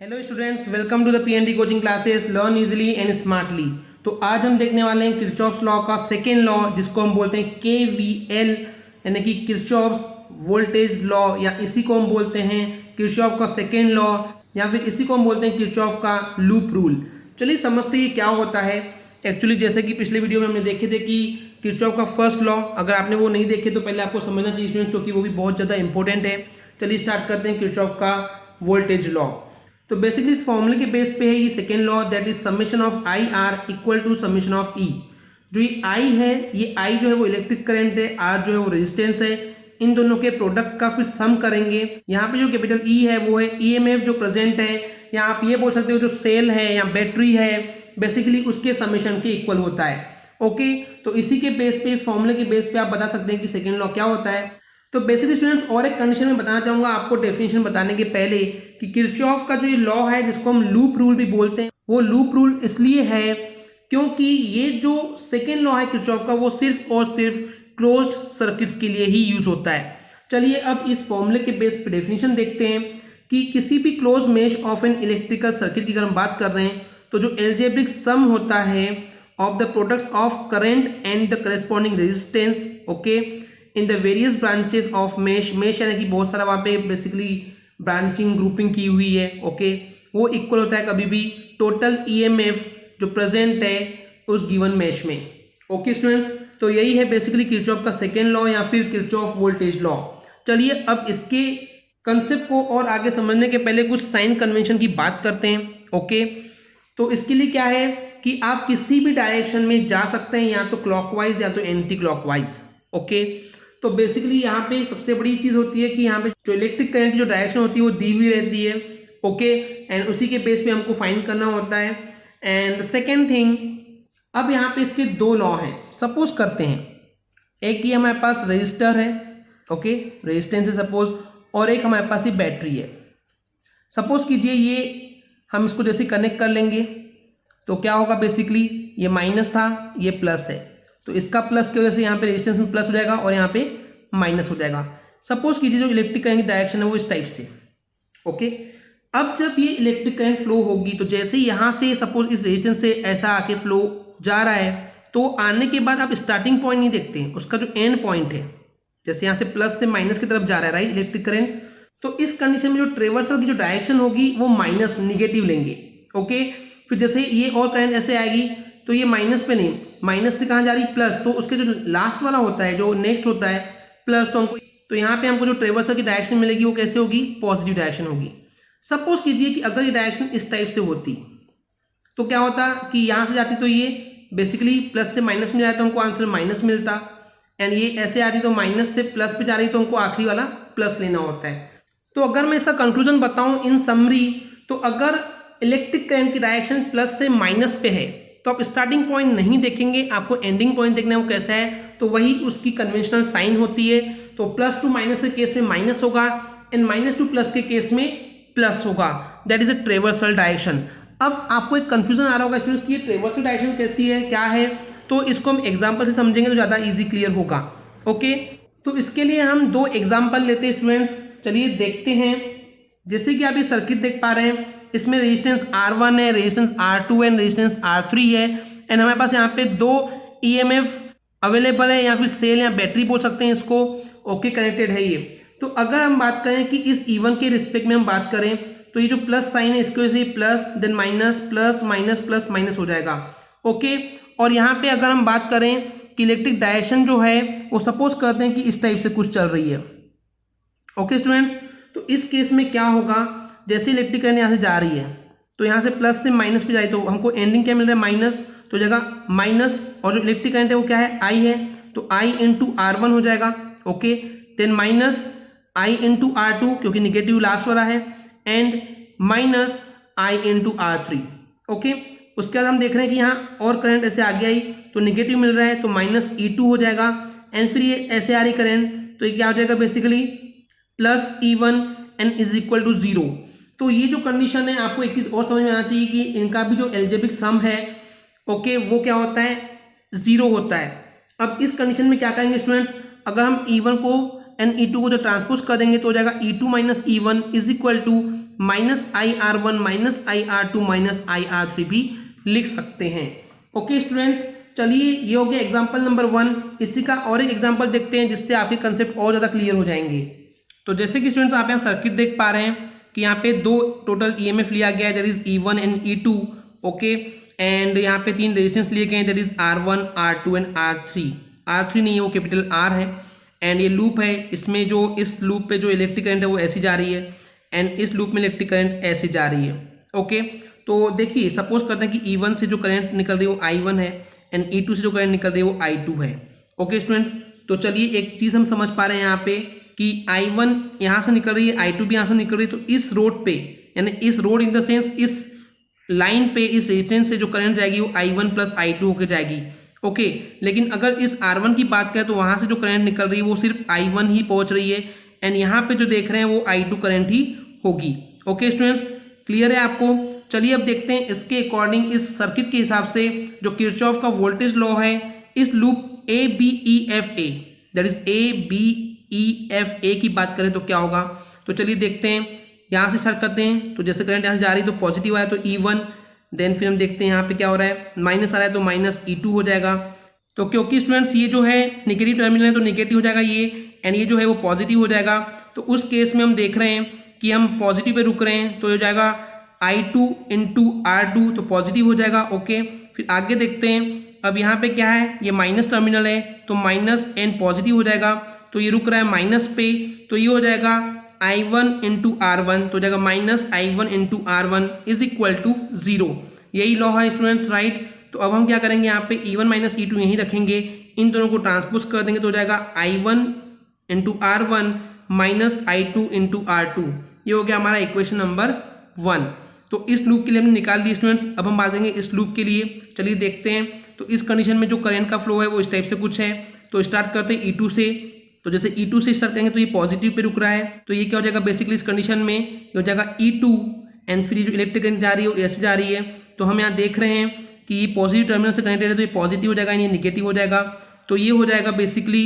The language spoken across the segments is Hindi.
Hello students, welcome to the PND coaching classes learn easily and smartly. तो आज हम देखने वाले हैं किर्चॉफ्स लॉ का सेकेंड लॉ, जिसको हम बोलते हैं केवीएल, यानी कि किर्चॉफ्स वोल्टेज लॉ, या इसी को हम बोलते हैं किर्चॉफ का सेकेंड लॉ, या फिर इसी को हम बोलते हैं किर्चॉफ का लूप रूल। चलिए समझते हैं क्या होता है। एक्चुअली जैसे कि पिछले वीडियो में हमने देखे थे कि किर्चॉफ का फर्स्ट लॉ, अगर आपने वो नहीं देखे तो पहले आपको समझना चाहिए स्टूडेंट्स, क्योंकि वो भी बहुत ज़्यादा इंपॉर्टेंट है। चलिए स्टार्ट करते हैं किर्चॉफ का वोल्टेज लॉ। तो बेसिकली इस फॉर्मूले के बेस पे है ये second law, that is summation of I R equal to summation of E. जो ये आई है, ये आई जो है वो इलेक्ट्रिक करंट है, आर जो है वो रेजिस्टेंस है। इन दोनों के प्रोडक्ट का फिर सम करेंगे। यहाँ पे जो कैपिटल ई है वो है ईएमएफ जो प्रेजेंट है, या आप ये बोल सकते हो जो सेल है या बैटरी है, बेसिकली उसके समेशन के इक्वल होता है। ओके, तो इसी के बेस पे, इस फॉर्मूले के बेस पे आप बता सकते हैं कि सेकेंड लॉ क्या होता है। तो बेसिकली स्टूडेंट्स और एक कंडीशन में बताना चाहूंगा आपको डेफिनेशन बताने के पहले, कि किर्चॉफ का जो ये लॉ है जिसको हम लूप रूल भी बोलते हैं, वो लूप रूल इसलिए है क्योंकि ये जो सेकेंड लॉ है किर्चॉफ का, वो सिर्फ और सिर्फ क्लोज्ड सर्किट्स के लिए ही यूज होता है। चलिए अब इस फॉर्मूले के बेस पे डेफिनेशन देखते हैं कि किसी भी close mesh of an electrical circuit की अगर हम बात कर रहे हैं, तो जो एल्जेब्रिक सम होता है of the products of current and the corresponding resistance, okay, in the various branches of mesh, mesh यानी कि बहुत सारा वहाँ पे बेसिकली ब्रांचिंग ग्रुपिंग की हुई है, ओके, वो इक्वल होता है कभी भी टोटल ईएमएफ जो प्रेजेंट है उस गिवन मेश में। ओके स्टूडेंट्स, तो यही है बेसिकली किर्चॉफ का सेकेंड लॉ या फिर किर्चॉफ वोल्टेज लॉ। चलिए अब इसके कंसेप्ट को और आगे समझने के पहले कुछ साइन कन्वेंशन की बात करते हैं। ओके, तो इसके लिए क्या है कि आप किसी भी डायरेक्शन में जा सकते हैं, या तो क्लॉकवाइज या तो एंटी क्लॉकवाइज। ओके, तो बेसिकली यहाँ पे सबसे बड़ी चीज होती है कि यहाँ पे जो इलेक्ट्रिक करंट की जो डायरेक्शन होती है वो दी हुई रहती है। ओके, एंड उसी के बेस पे हमको फाइंड करना होता है। एंड सेकेंड थिंग, अब यहाँ पे इसके दो लॉ हैं। सपोज करते हैं एक ये हमारे पास रजिस्टर है, ओके, रेजिस्टेंस है सपोज, और एक हमारे पास ये बैटरी है। सपोज कीजिए ये हम इसको जैसे कनेक्ट कर लेंगे तो क्या होगा, बेसिकली ये माइनस था, ये प्लस है, तो इसका प्लस की वजह से यहाँ पे रेजिस्टेंस में प्लस हो जाएगा और यहाँ पे माइनस हो जाएगा। सपोज कीजिए जो इलेक्ट्रिक करंट की डायरेक्शन है वो इस टाइप से। ओके, अब जब ये इलेक्ट्रिक करंट फ्लो होगी, तो जैसे यहाँ से सपोज इस रेजिस्टेंस से ऐसा आके फ्लो जा रहा है, तो आने के बाद आप स्टार्टिंग पॉइंट नहीं देखते हैं, उसका जो एंड पॉइंट है, जैसे यहाँ से प्लस से माइनस की तरफ जा रहा है राइट इलेक्ट्रिक करंट, तो इस कंडीशन में जो ट्रेवर्सल की जो डायरेक्शन होगी वो माइनस निगेटिव लेंगे। ओके, फिर जैसे ये और करंट ऐसे आएगी तो ये माइनस पे नहीं, माइनस से कहाँ जा रही, प्लस, तो उसके जो लास्ट वाला होता है, जो नेक्स्ट होता है प्लस, तो हमको, तो यहाँ पे हमको जो ट्रेवर्सल की डायरेक्शन मिलेगी वो कैसे होगी, पॉजिटिव डायरेक्शन होगी। सपोज कीजिए कि अगर ये डायरेक्शन इस टाइप से होती तो क्या होता कि यहाँ से जाती तो ये बेसिकली प्लस से माइनस में जाए तो हमको आंसर माइनस मिलता, एंड ये ऐसे आती तो माइनस से प्लस पे जा रही तो हमको आखिरी वाला प्लस लेना होता है। तो अगर मैं इसका कंक्लूजन बताऊं इन समरी, तो अगर इलेक्ट्रिक करंट की डायरेक्शन प्लस से माइनस पे है तो आप स्टार्टिंग पॉइंट नहीं देखेंगे, आपको एंडिंग पॉइंट देखना है वो कैसा है, तो वही उसकी कन्वेंशनल साइन होती है। तो प्लस टू माइनस के केस में माइनस होगा, एंड माइनस टू प्लस के केस में प्लस होगा, that is a traversal direction. अब आपको एक कंफ्यूजन आ रहा होगा स्टूडेंट्स कि ये ट्रेवर्सल डायरेक्शन कैसी है, क्या है, तो इसको हम एग्जाम्पल से समझेंगे तो ज़्यादा ईजी क्लियर होगा। ओके, तो इसके लिए हम दो एग्जाम्पल लेते हैं स्टूडेंट्स। चलिए देखते हैं। जैसे कि आप ये सर्किट देख पा रहे हैं, इसमें रेजिस्टेंस R1 है, रेजिस्टेंस R2 है, रेजिस्टेंस R3 है, एंड हमारे पास यहाँ पे दो ईएमएफ अवेलेबल है, या फिर सेल या बैटरी बोल सकते हैं इसको। ओके, कनेक्टेड है ये। तो अगर हम बात करें कि इस E1 के रिस्पेक्ट में हम बात करें, तो ये जो प्लस साइन है इसकी वजह से plus, then minus, plus minus plus minus हो जाएगा। ओके, और यहाँ पे अगर हम बात करें कि इलेक्ट्रिक डायरेक्शन जो है वो सपोज करते हैं कि इस टाइप से कुछ चल रही है। ओके स्टूडेंट्स, तो इस केस में क्या होगा, जैसे इलेक्ट्रिक करंट यहाँ से जा रही है तो यहाँ से प्लस से माइनस पे जाए तो हमको एंडिंग क्या मिल रहा है, माइनस, तो जगह माइनस, और जो इलेक्ट्रिक करंट है वो क्या है, आई है, तो आई इंटू R1 हो जाएगा। ओके, देन माइनस आई इंटू R2 क्योंकि निगेटिव लास्ट वाला है, and minus I into R3। Okay, उसके बाद हम देख रहे हैं कि यहाँ और करंट ऐसे आगे आई तो निगेटिव मिल रहा है, तो माइनस E2 हो जाएगा, एंड फिर ये ऐसे आ रही करंट तो ये क्या हो जाएगा, basically plus E1 and is equal to 0। तो ये जो कंडीशन है, आपको एक चीज और समझ में आना चाहिए कि इनका भी जो एल्जेब्रिक सम है, ओके, वो क्या होता है, 0 होता है। अब इस कंडीशन में क्या करेंगे स्टूडेंट्स, अगर हम E1 को एंड E2 को जो ट्रांसपोज कर देंगे तो हो जाएगा E2 minus E1 is equal to -IR1 -IR2 -IR3 भी लिख सकते हैं। ओके स्टूडेंट्स, चलिए ये हो गया एग्जाम्पल नंबर 1। इसी का और एक एग्जाम्पल देखते हैं जिससे आपके कंसेप्ट और ज़्यादा क्लियर हो जाएंगे। तो जैसे कि स्टूडेंट्स आप यहाँ सर्किट देख पा रहे हैं कि यहाँ पे दो टोटल EMF लिया गया है, that is E1 and E2। Okay, and यहाँ पे 3 रेजिस्टेंस लिए गए हैं, that is R1 R2 and R3। R3 नहीं है, वो कैपिटल R है। एंड ये लूप है, इसमें जो इस लूप पे जो इलेक्ट्रिक करंट है वो ऐसी जा रही है एंड इस लूप में इलेक्ट्रिक करंट ऐसे जा रही है। ओके, तो देखिए सपोज करते हैं कि E1 से जो करंट निकल रही है वो I1 है एंड E2 से जो करंट निकल रही है वो I2 है। ओके स्टूडेंट्स, तो चलिए एक चीज़ हम समझ पा रहे हैं यहाँ पे कि I1 यहाँ से निकल रही है, I2 भी यहाँ से निकल रही है, तो इस रोड पे यानी इस रोड इन द सेंस इस लाइन पे इस रेजिस्टेंस से जो करंट जाएगी वो I1 प्लस I2 होके जाएगी। ओके, लेकिन अगर इस R1 की बात करें तो वहाँ से जो करंट निकल रही है वो सिर्फ I1 ही पहुँच रही है एंड यहाँ पे जो देख रहे हैं वो I2 करंट ही होगी। ओके स्टूडेंट्स, क्लियर है आपको? चलिए अब देखते हैं इसके अकॉर्डिंग इस सर्किट के हिसाब से जो किरचॉफ का वोल्टेज लॉ है इस loop ABEFA that is ABEFA की बात करें तो क्या होगा। तो चलिए देखते हैं, यहाँ से स्टार्ट करते हैं। तो जैसे करंट यहाँ से जा रही है तो पॉजिटिव आया तो E1, देन फिर हम देखते हैं यहाँ पे क्या हो रहा है, माइनस आ रहा है तो माइनस E2 हो जाएगा। तो क्योंकि स्टूडेंट्स ये जो है नेगेटिव टर्मिनल है तो नेगेटिव हो जाएगा ये, एंड ये जो है वो पॉजिटिव हो जाएगा। तो उस केस में हम देख रहे हैं कि हम पॉजिटिव पे रुक रहे हैं तो हो जाएगा I2 इंटू R2, तो पॉजिटिव हो जाएगा। ओके, फिर आगे देखते हैं, अब यहाँ पे क्या है, ये माइनस टर्मिनल है तो माइनस एंड पॉजिटिव हो जाएगा, तो ये रुक रहा है माइनस पे, तो ये हो जाएगा I1 इंटू R1, तो हो जाएगा minus I1 into R1 is equal to 0। यही लॉ है स्टूडेंट्स, राइट। तो अब हम क्या करेंगे, यहाँ पे E1 माइनस E2 यहीं रखेंगे, इन दोनों को ट्रांसपोज कर देंगे तो हो जाएगा I1 into R1 minus I2 into R2। ये हो गया हमारा इक्वेशन नंबर 1। तो इस लूप के लिए हमने निकाल ली स्टूडेंट्स। अब हम बात करेंगे इस लूप के लिए। चलिए देखते हैं, तो इस कंडीशन में जो करंट का फ्लो है वो इस टाइप से कुछ है। तो स्टार्ट करते हैं E2 से। तो जैसे E2 से स्टार्ट करेंगे तो ये पॉजिटिव पे रुक रहा है, तो ये क्या हो जाएगा बेसिकली इस कंडीशन में ये हो जाएगा E2 एंड फिर जो इलेक्ट्रिक करंट जा रही है वो ऐसे जा रही है। तो हम यहाँ देख रहे हैं कि ये पॉजिटिव टर्मिनल से कनेक्टेड है तो ये पॉजिटिव हो जाएगा, ये नेगेटिव हो जाएगा। तो ये हो जाएगा बेसिकली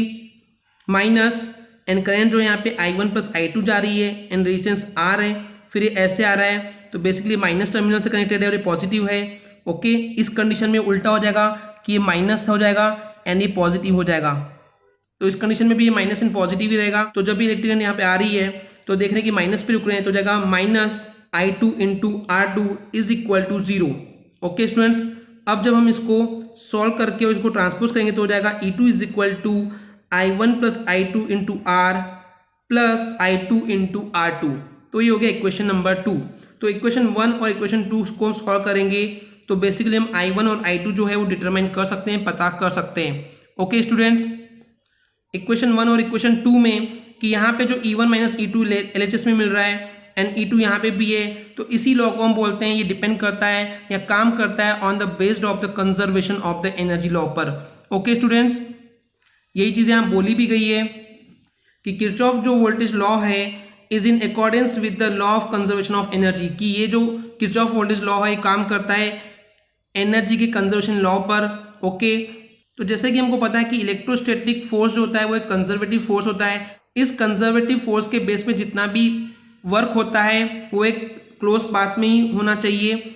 माइनस एंड करंट जो यहाँ पे I1 प्लस I2 जा रही है एंड रेजिस्टेंस R है, फिर ये ऐसे आ रहा है तो बेसिकली माइनस टर्मिनल से कनेक्टेड है और ये पॉजिटिव है। ओके, इस कंडीशन में उल्टा हो जाएगा कि ये माइनस हो जाएगा एंड ये पॉजिटिव हो जाएगा। तो इस कंडीशन में भी ये माइनस एंड पॉजिटिव ही रहेगा। तो जब भी इलेक्ट्रिक करंट यहाँ पे आ रही है तो देख रहे हैं कि माइनस पे रुक रहे हैं, तो जाएगा minus I2 into R2 is equal to 0। Okay students, अब जब हम इसको सॉल्व करके और इसको ट्रांसपोज करेंगे तो हो जाएगा E2 is equal to I1 plus I2 into R plus I2 into R2। तो ये हो गया इक्वेशन नंबर 2। तो इक्वेशन 1 और इक्वेशन 2 को हम सॉल्व करेंगे तो बेसिकली हम I1 और I2 जो है वो डिटरमाइन कर सकते हैं, पता कर सकते हैं। ओके स्टूडेंट्स, इक्वेशन 1 और इक्वेशन 2 में कि यहाँ पे जो E1 माइनस E2 LHS में मिल रहा है एंड E2 यहाँ पे भी है, तो इसी लॉ को हम बोलते हैं ये डिपेंड करता है या काम करता है on the based of the conservation of the energy law पर। ओके स्टूडेंट्स, यही चीज़ यहाँ बोली भी गई है कि किरचॉफ जो वोल्टेज लॉ है is in accordance with the law of conservation of energy, कि ये जो किरचॉफ वोल्टेज लॉ है काम करता है एनर्जी के कंजर्वेशन लॉ पर। ओके, तो जैसे कि हमको पता है कि इलेक्ट्रोस्टैटिक फोर्स जो होता है वो एक कंजर्वेटिव फोर्स होता है। इस कंजर्वेटिव फोर्स के बेस पे जितना भी वर्क होता है वो एक क्लोज पाथ में ही होना चाहिए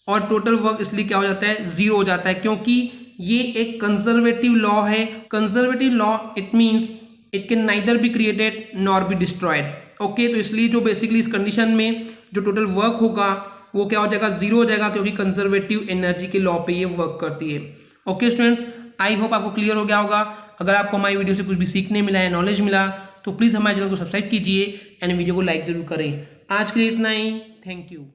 और टोटल वर्क इसलिए क्या हो जाता है, 0 हो जाता है, क्योंकि ये एक कंजर्वेटिव लॉ है। Conservative law it means it can neither be created nor be destroyed. Okay, तो इसलिए जो बेसिकली इस कंडीशन में जो टोटल वर्क होगा वो क्या हो जाएगा, 0 हो जाएगा, क्योंकि कंजर्वेटिव एनर्जी के लॉ पे ये वर्क करती है। ओके स्टूडेंट्स, आई होप आपको क्लियर हो गया होगा। अगर आपको हमारी वीडियो से कुछ भी सीखने मिला है, नॉलेज मिला, तो प्लीज़ हमारे चैनल को सब्सक्राइब कीजिए एंड वीडियो को लाइक जरूर करें। आज के लिए इतना ही, थैंक यू।